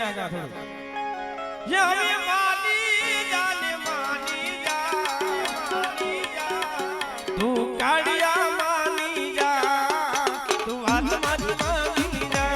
નાખા થોડું જે હવે માની જા તું કાઢિયા માની જા તું વાત મારી માની જા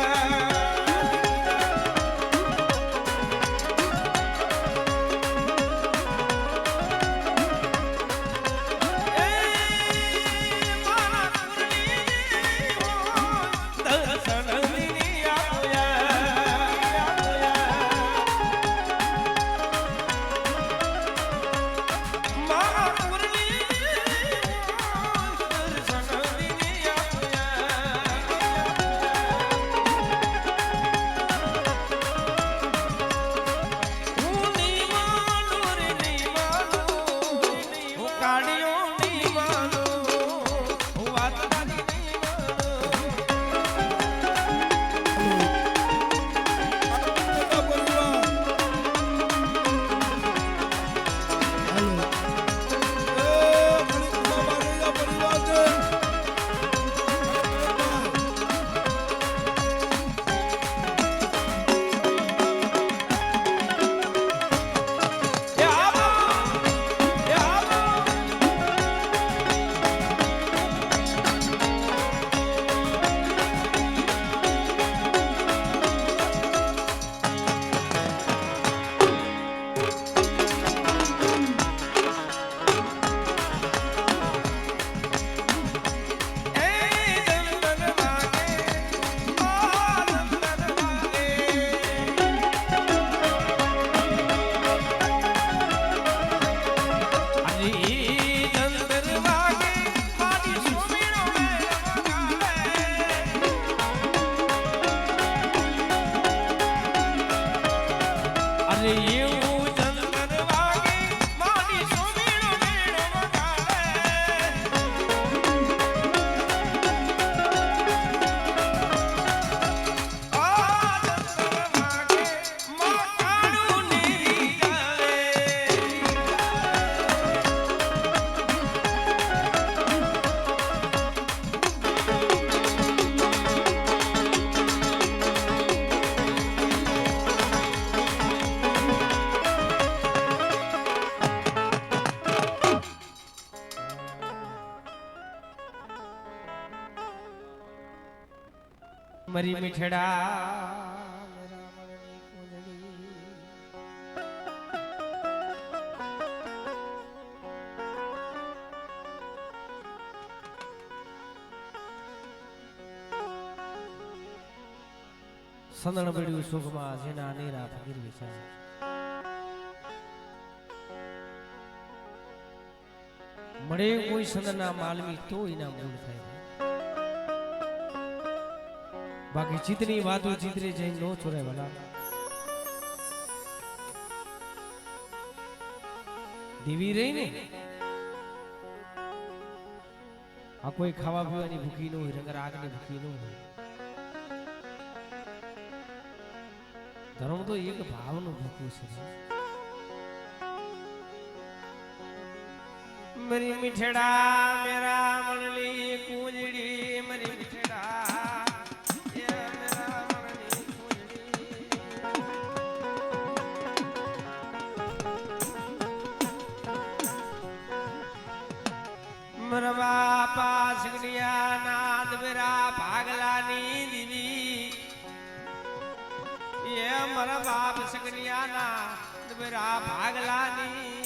મરી મીઠડા સંદણ પડ્યું સુખમાં જેના નીરા ફકીર વિચાર મળે કોઈ સંદના માલવી તો એના મૂળ થાય બાકી ચિત્રની વાતો ચિત્રે જઈને નો છોડે ભલા દેવી રહી ને આ કોઈ ખાવા પીવાની ભૂખી ન હોય રંગર આગની ભૂખી ન હોય ધર્મ તો એક ભાવનું ભૂખું છે મરી મીઠડા મેરા મણલી કુંજડી મરી મીઠડા મરવા પાસગડિયા નાદ મેરા ભાગલાની દીવી એ મરા બાપ સગડિયા નાદ મેરા ભાગલાની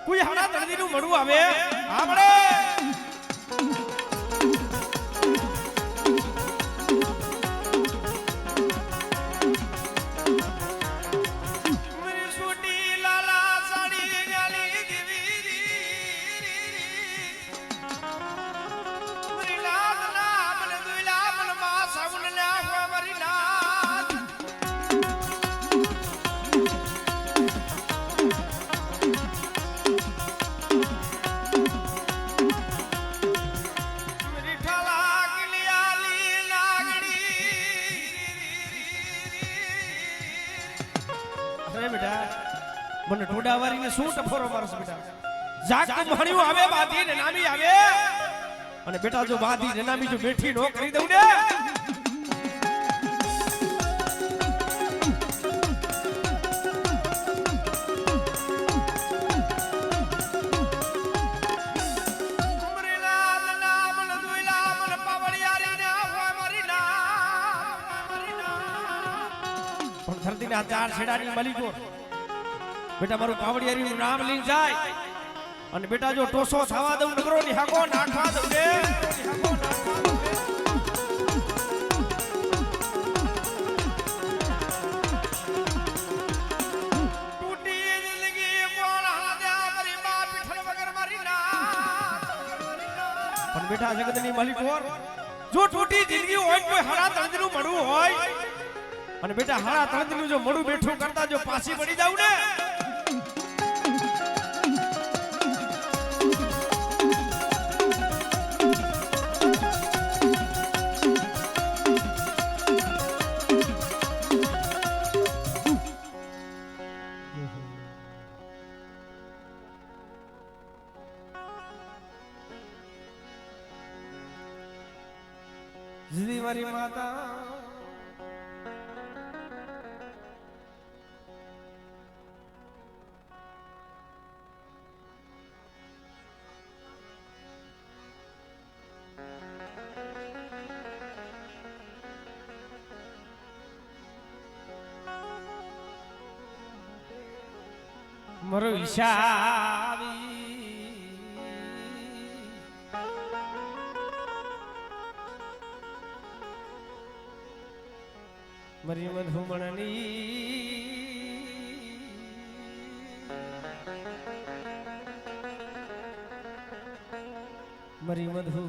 કોઈ હાડા તળદીનું મળું આવે આપણે મને ટોડાવારી ને શું ટફોરો મારસ બેટા જાગ તો મણ્યું આવે બાધી ને નામી આવે અને બેટા જો બાધી ને નામી જો બેઠી નો કરી દઉં ને પણ ધરતી ના ચાર છેડાની મલિકો બેટા મારું પાવડિયારીનું નામ લઈ જાય અને બેટા જો ટોસો થવા દઉં નગરો ની હાકો નાખવા દઉં ને ટૂટી જિંદગી કોણ હાદ્યા મારી માં પીઠળ વગર મારી ના પણ બેટા જગતની માલિક હોર જો ટૂટી જિંદગી હોય કોઈ હરા તળદનું મળવું હોય અને બેટા હરા તળદનું જો મળું બેઠું કરતા જો પાછી પડી જાવ ને જીદી મારી માતા મારો ઈશાવી મરી મધુમણની મરી મધુ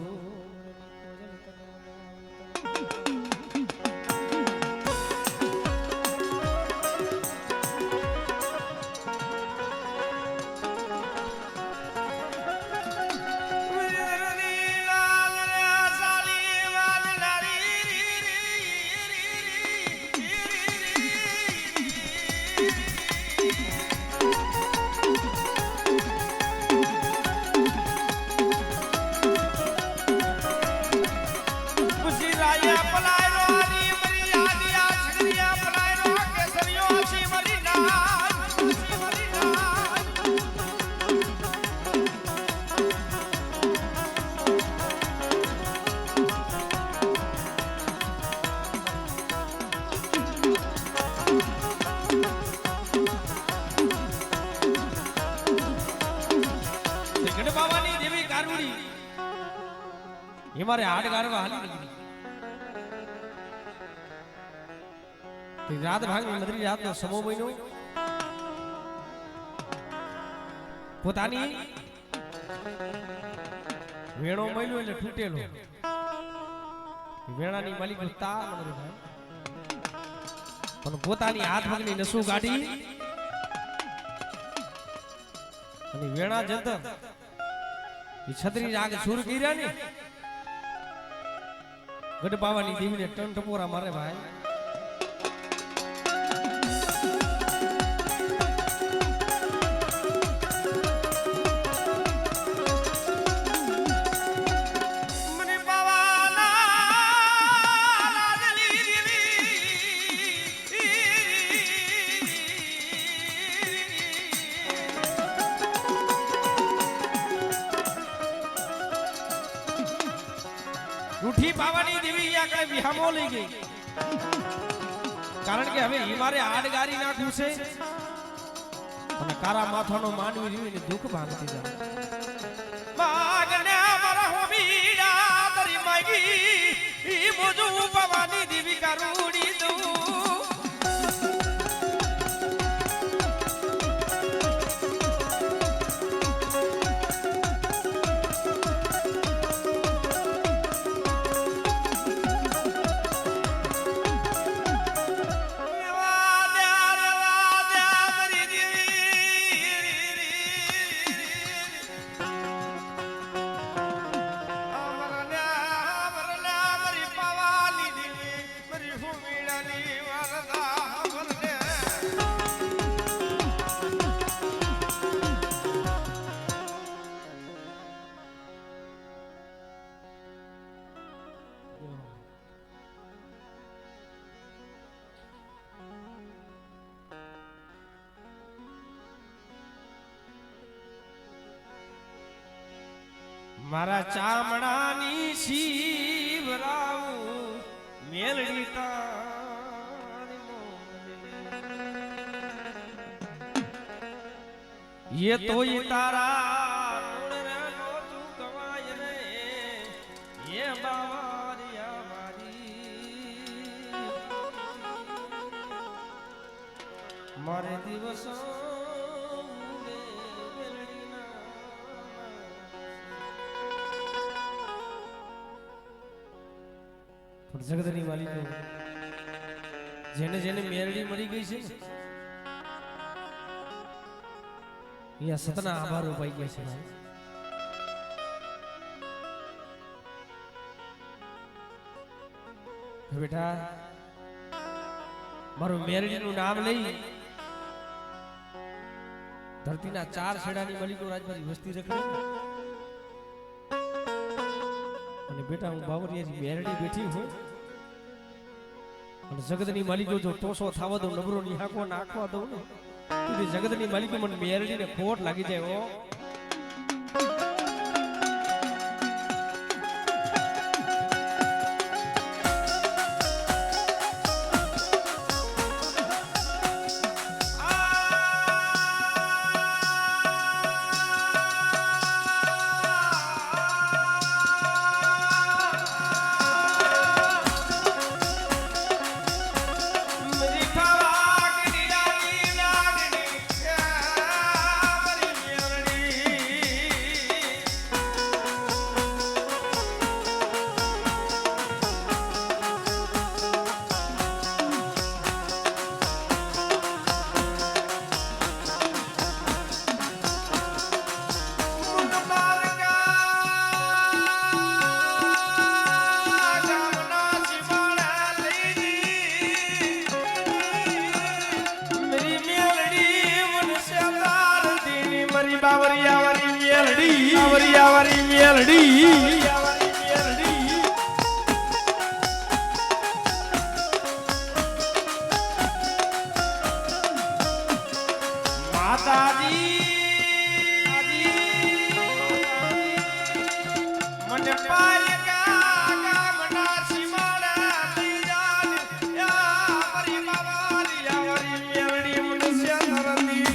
મારે હાડ ગારવા હાલી નીકળી રાત ભાગની મધરી રાતનો સમો મહિનો પોતાની વેણો મહિનો એટલે તૂટેલો વેણાની માલિક તાર પણ પોતાની હાથ ભાગની નસુ કાઢી અને વેણા જંતર એ છત્રી રાગ સુર કર્યા ને ગઢબાવાની દેવીને ટન ટપોરા મારે ભાઈ મને પાવાના રાજલી રૂઠી પાવાની દેવી આગળ વિહામો લઈ ગઈ કારણ કે હવે હિમારે આડગારી નાખ્યું છે અને કારા માથાનો માનવી રીવીને દુઃખ ભાંગતી જાય માગને મારા હોમીડા તરી માગી ઈ મોજુ ભવાની દેવી કરુડી દઉં મારા ચામડાની શીવરાવું મેલડી તારી મોને ये तो ये तारा નો તું ગવાય રે ये બાવરિયા મારી મારે દિવસો જગતની માલિકો જેને જેને મેરડી મળી ગઈ છે અહીંયા સતના આભાર ઉપાઈ ગયા છે ભાઈ બેટા મારું મેરડીનું નામ લઈ ધરતીના 4 છેડાની માલિકો રાજમારી વસ્તી રખડે અને બેટા હું બાવરિયાની મેરડી બેઠી હું અને જગતની માલિકો જો ટોસો થાવા દઉં નબરો નિહાકો નાખવા દઉં ને તો જગતની માલિકો મને મેરડીને ખોટ લાગી જાય ઓ બાવરિયાવાળી મેલડી માતાજી મને પાય ગામના સીમાડા દીજાન યા મારી બાવરિયાવાળી મેલડી મનુષ્ય નરતી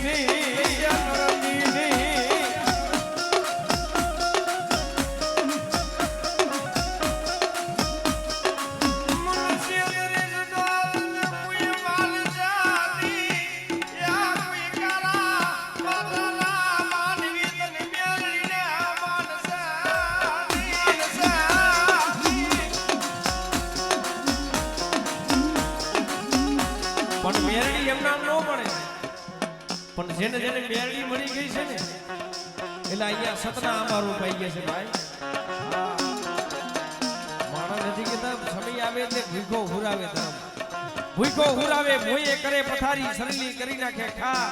પણ જેને જેને મેરડી મળી ગઈ છે ને એટલે અહીંયા સતના અમારું પાઈ ગયા છે ભાઈ માણસ નથી કેતા સમય આવે એટલે ભૂખો હુરાવે ધમ ભૂખો હુરાવે ભોયે કરે પથારી સરલી કરી નાખે ખા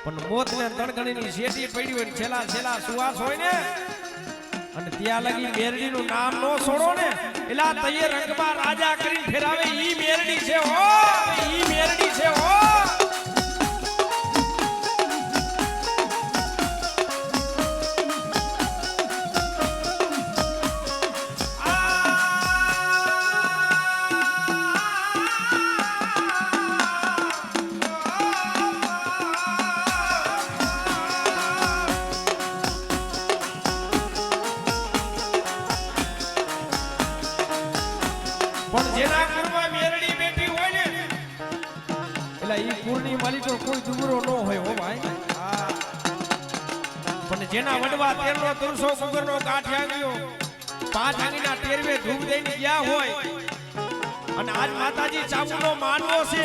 પણ મોત ને તણગણીની શેટી પડી હોય છેલા છેલા સુવાસ હોય ને અને ત્યાં લગી મેરડીનું નામ નો છોડો ને એલા તયે રંગમાં રાજા કરીને ફેરાવે ઈ મેરડી છે હો ઈ મેરડી છે હો માલિકો કોઈ દુબરો ન હોય હો ભાઈ પણ જેના વડવા તેરનો તુરસો કુગરનો ગાંઠિયાંગીઓ 5 આંગીના ટેરવે ધૂપ દઈને ગયા હોય અને આજ માતાજી ચામુનો માનવો છે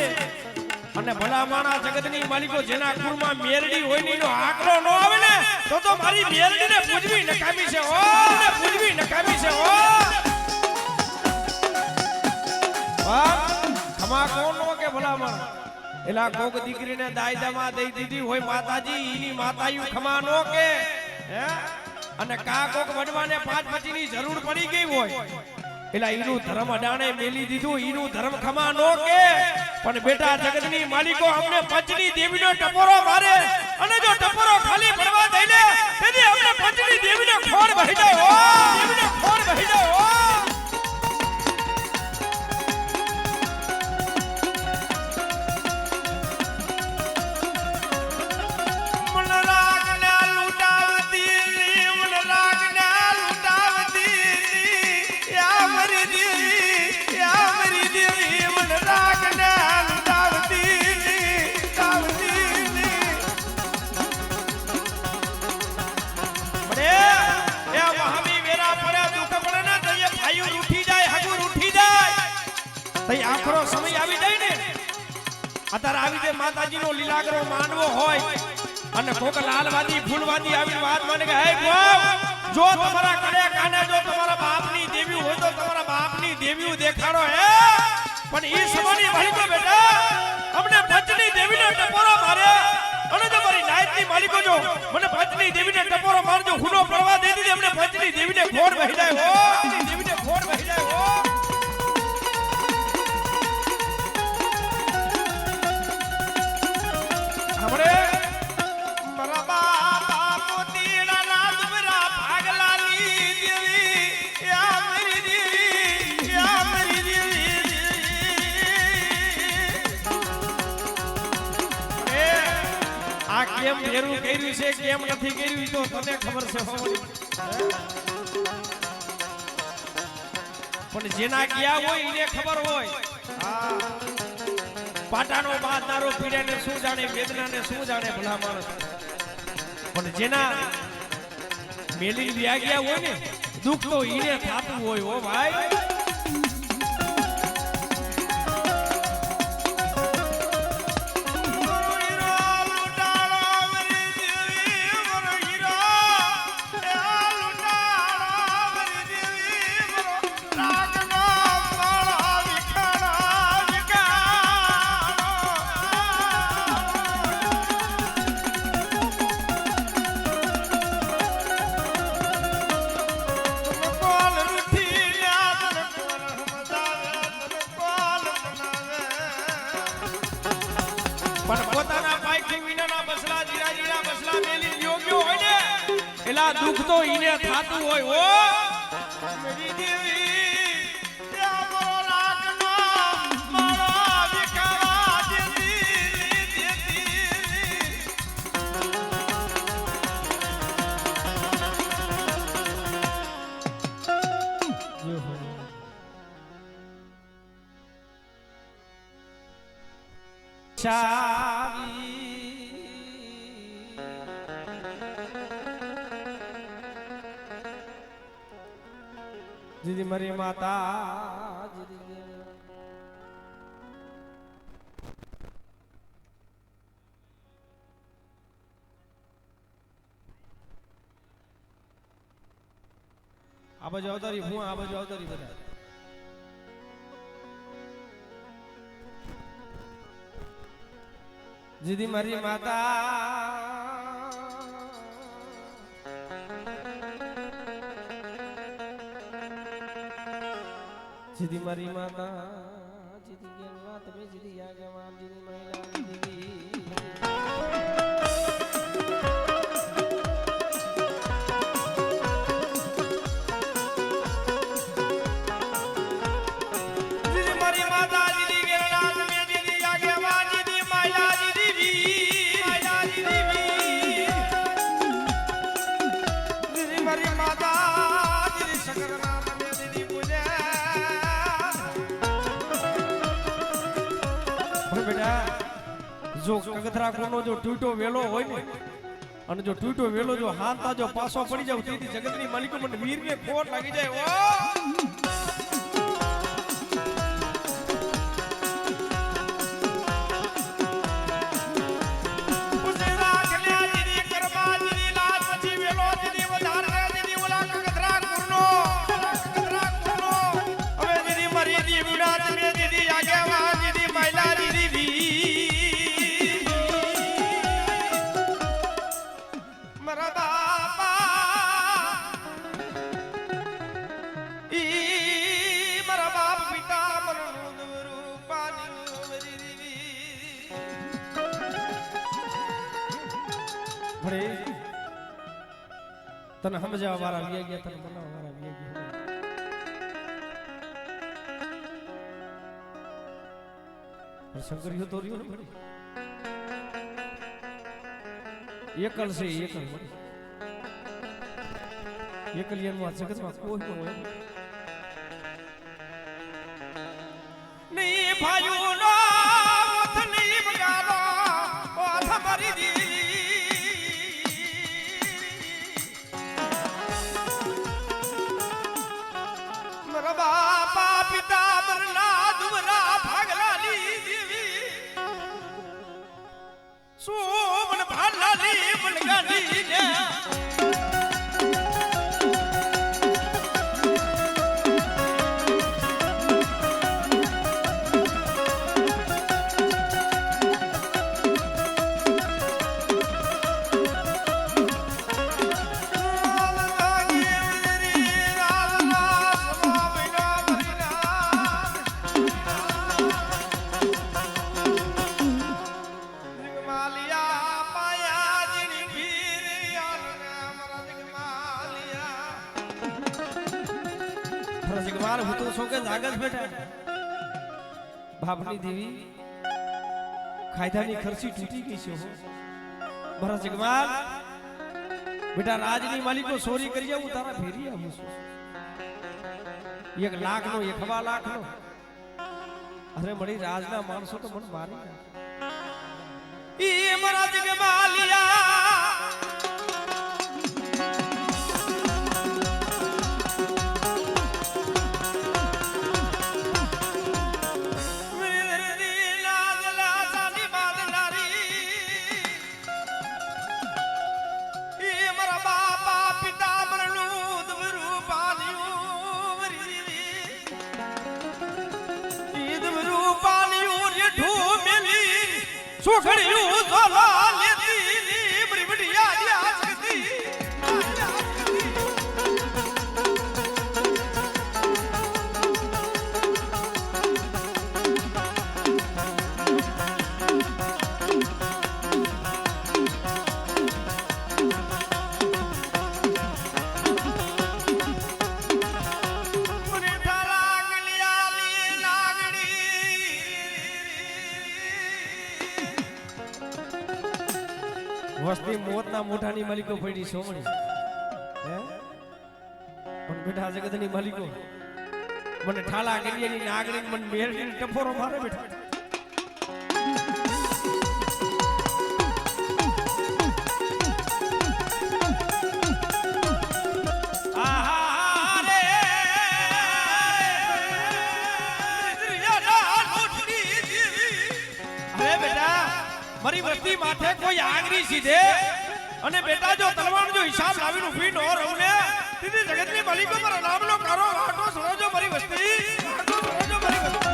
અને ભલા માણા જગતની માલિકો જેના કુળમાં મેરડી હોય ને એનો આંકડો ન આવે ને તો મારી મેરડીને પૂજવી નકામી છે ઓ ને પૂજવી નકામી છે ઓ ખમા કોણ નો કે ભલા માણા એલા કોક દીકરીને દાયદામાં દઈ દીધી હોય માતાજી ઈની માતાયું ખમા નો કે હે અને કા કોક વડવાને 5-25 ની જરૂર પડી ગઈ હોય એલા ઈનું ધર્મ અડાણે મેલી દીધું ઈનું ધર્મ ખમા નો કે પણ બેટા જગતની માલિકો અમને પંચની દેવીનો ટપોરો મારે અને જો ટપોરો ખાલી પડવા દઈ લે તેથી અમને પંચની દેવીનો ખોર વહી જાય ઓ દેવીનો ખોર વહી જાય ઓ આખરો સમય આવી જાય ને અત્યારે આવી જે માતાજીનો લીલાગરો માનવો હોય અને કોક લાલવાદી ફૂલવાદી આવી વાત માને કે હે ગોવ જો તમારા કડે કાને જો તમારા બાપની દેવી હોય તો તમારા બાપની દેવીઓ દેખાડો હે પણ ઈ સમયની માલિકો બેટા અમને પંચની દેવીને ટપોરો મારે અને જો મારી નાયતની માલિકો જો મને પંચની દેવીને ટપોરો મારજો હુનો પડવા દે દીધી અમને પંચની દેવીને ખોર વહી જાય હો દેવીને ખોર વહી જાય હો કેમ ભેરું કર્યું છે કેમ નથી કર્યું તો તને ખબર છે પણ જેના ગયા હોય એને ખબર હોય પાટાનો બાદનારો પીડાને શું જાણે વેદનાને શું જાણે ભલા માણસ પણ જેના મેલી વ્યા ગયા હોય ને દુઃખ તો એને થાતું હોય હો ભાઈ દુઃખ તો ઈને થાતું હોય ઓ મેરી દેવી મારો લાગનો મારો વિકારા દીદી મારી માતા આ બાજુ આવતારી હું આ બાજુ આવતારી બધા દીદી મારી માતા જીદી મારી માતા જીદી ગેલવા તમે જીદી આગેવાન જીદી મહિલા જીદી જીદી મારી માતા જીદી ગેલવા તમે જીદી આગેવાન જીદી મહિલા જીદી મારી માતા જીદી શકરના તમે જીદી પૂજા જો કગથરા કોનો જો ટૂટો વેલો હોય ને અને જો ટૂટો વેલો જો હાંતા જો પાછો પડી જાવ તેથી જગતની માલિકો મને વીરને ખોટ લાગી જાય ઓ તને સમજાવવા વાળા લઈ ગયા તને બનાવવા વાળા લઈ ગયા પણ શંકરીઓ તો રહ્યો ને એકલ છે એકલ એકલિયનમાં જગતમાં કોઈ ન હોય નહીં ભાઈઓ નો મથલી બગાડો ઓ તમારી દી બાપા પિતા મરલા દુવરા ભાગલાલી દેવી સોમન ભાલાલી બનગાલી ને બાપની દેવી ખાયદાની ખર્ચી તૂટી ગઈ છે મારા જગમાલ બેટા રાજની માલિકો ચોરી કરી જાવ તારા ફેરી આવું છું 1 લાખ નો 1 લાખ નો અરે મળી રાજના માણસો તો મને મારી નાખે ઈ મારા જગમાલિયા સુખડિયું સોલા લેતી બરીબડિયા યા જગતી વસ્તી મોતના મોઢાની માલિકો પડી સોમણી હે પણ બેટા જગતની માલિકો મને ઠાલા ગડિયાની નાગણી મને મેરડી ટફોરો મારે બેટા મારી વસ્તી માથે કોઈ આગરી સીધે અને બેટા જો તલવાર જો હિસાબ લાવીને ઉભી ન રહું ને તેથી જગતની માલિકો મારા નામનો કારો આટો સરોજો મારી વસ્તી આટો સરોજો મારી વસ્તી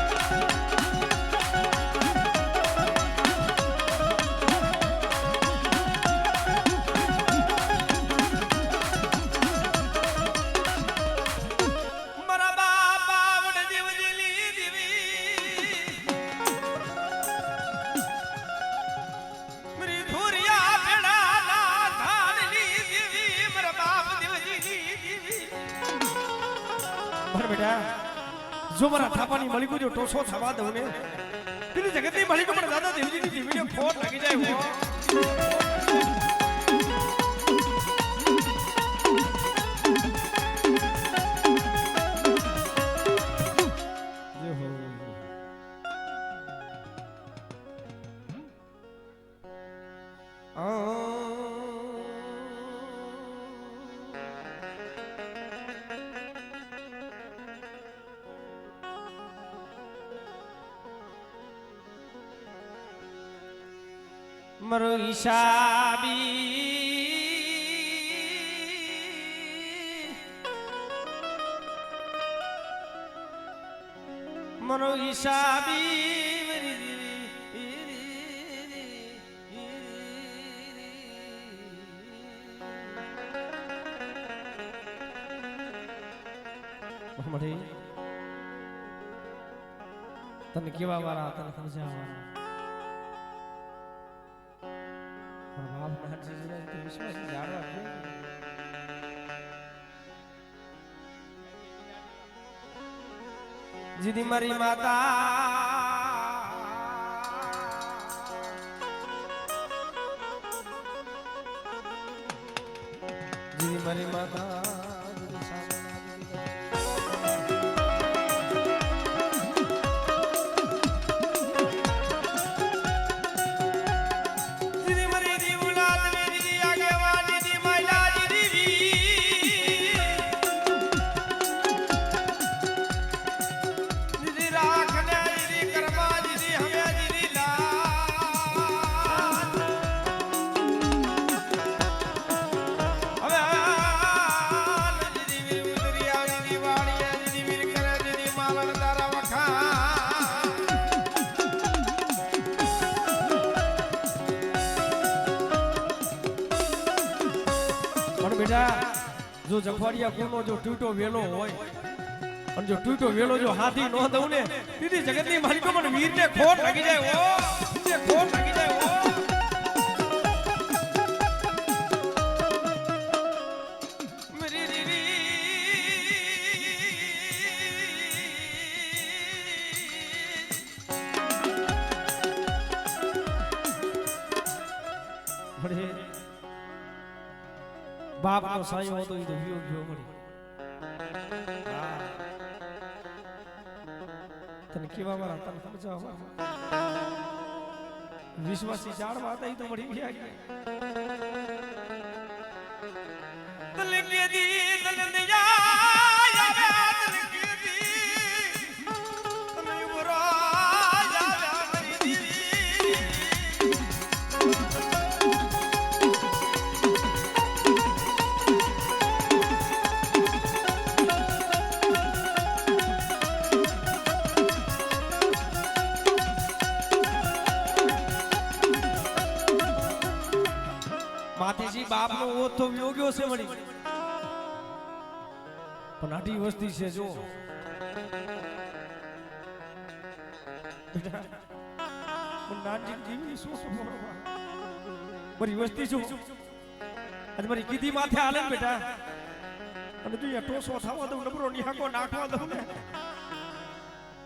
જો મારા થાપાની માલિકો જો ટોસો થવા દઉં ને તેની જગતની માલિકો પણ દાદા દેવજીની જીવીને ખોટ લાગી જાય હો મરો હિસાબી મરો હિસાબી તને કેવા વાળા તને સમજાવવા બાપ ના વિશ્વાસ જાણવા જીદી મારી માતા જીદી મારી માતા જો જખવાડિયા કોનો જો ટૂટો વેલો હોય અને જો ટૂટો વેલો જો હાથી નો દઉં ને દીદી જગતની માલિકો મને વીરને ખોટ લાગી જાય ઓ વીરને ખોટ લાગી જાય ઓ મેરી દીદી બડે બાપ નો સાયો હતો એ તો વિયોગ ગયો મળી તને કેવા વાળા તને સમજાવવા વિશ્વાસી જાણવા હતા એ તો મળી ગયા તને કે દી તને દયા તને કે દી તને ઉરા જા મરી દીવી માથેજી બાપ નો ઓથ તો વ્યોગ્યો છે મળી પણ આટી વસ્તી છે જો નાનજી જીવી શું મારી વસ્તી છું અને મારી કીધી માથે હાલે ને બેટા અને તું અહીંયા ટોસો થવા દઉં નબરો નિહાકો નાખવા દઉં ને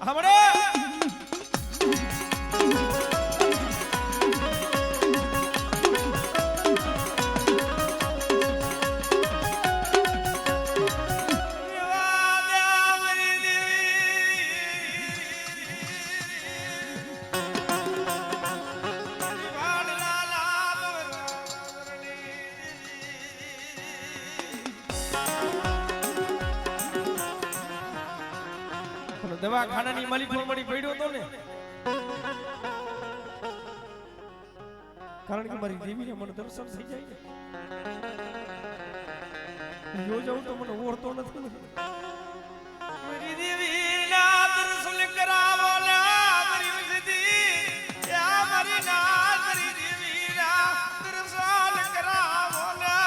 હમણે દવાખાનાની માલિકો મળી પડ્યો હતો ને કારણ કે મારી દેવીને મને દર્શન થઈ જાય ને જો જાઉં તો મને ઓળતો નથી મારી દેવીના દર્શન કરાવો ના મારી વસતી યા મારી ના મારી દેવીના દર્શન કરાવો ના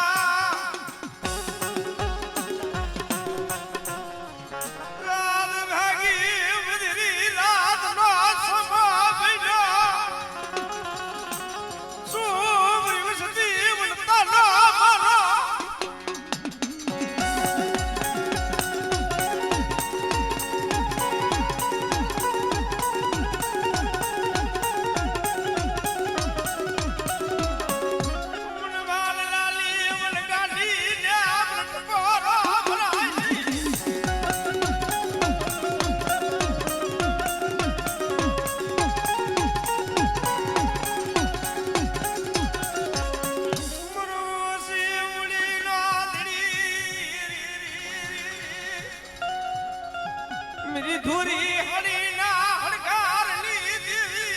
मेरी धुरी हरिना हड़कार ली देवी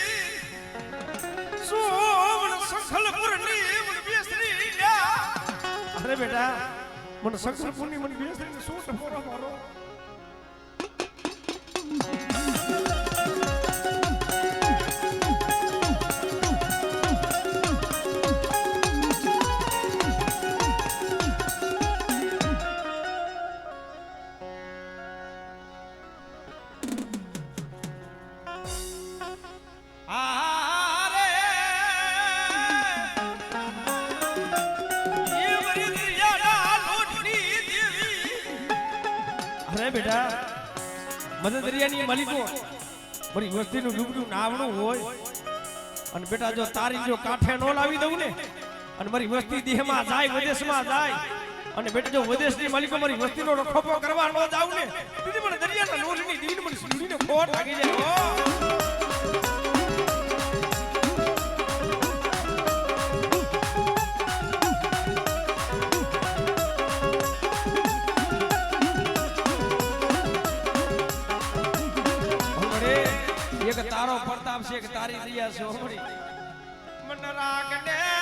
सोवन सखा અરે બેટા મને શંકર પુની મને બેસને શું ટપોરો મારો બેટા મદદ દરિયાની માલિકો મારી વસ્તીનું ડૂબડું નાવણું હોય અને બેટા જો તારી જો કાંઠે નો લાવી દઉં ને અને મારી વસ્તી દેહમાં જાય વિદેશમાં જાય અને બેટા જો વિદેશની માલિકો મારી વસ્તીનો રખોપો કરવા નો જાવ ને દીદી મને દરિયાના લોટની દીને મને સીડીને ખોટ લાગી જાય એક તારો પ્રતાપ છે કે તારી દયા છે હોરી મન રાગને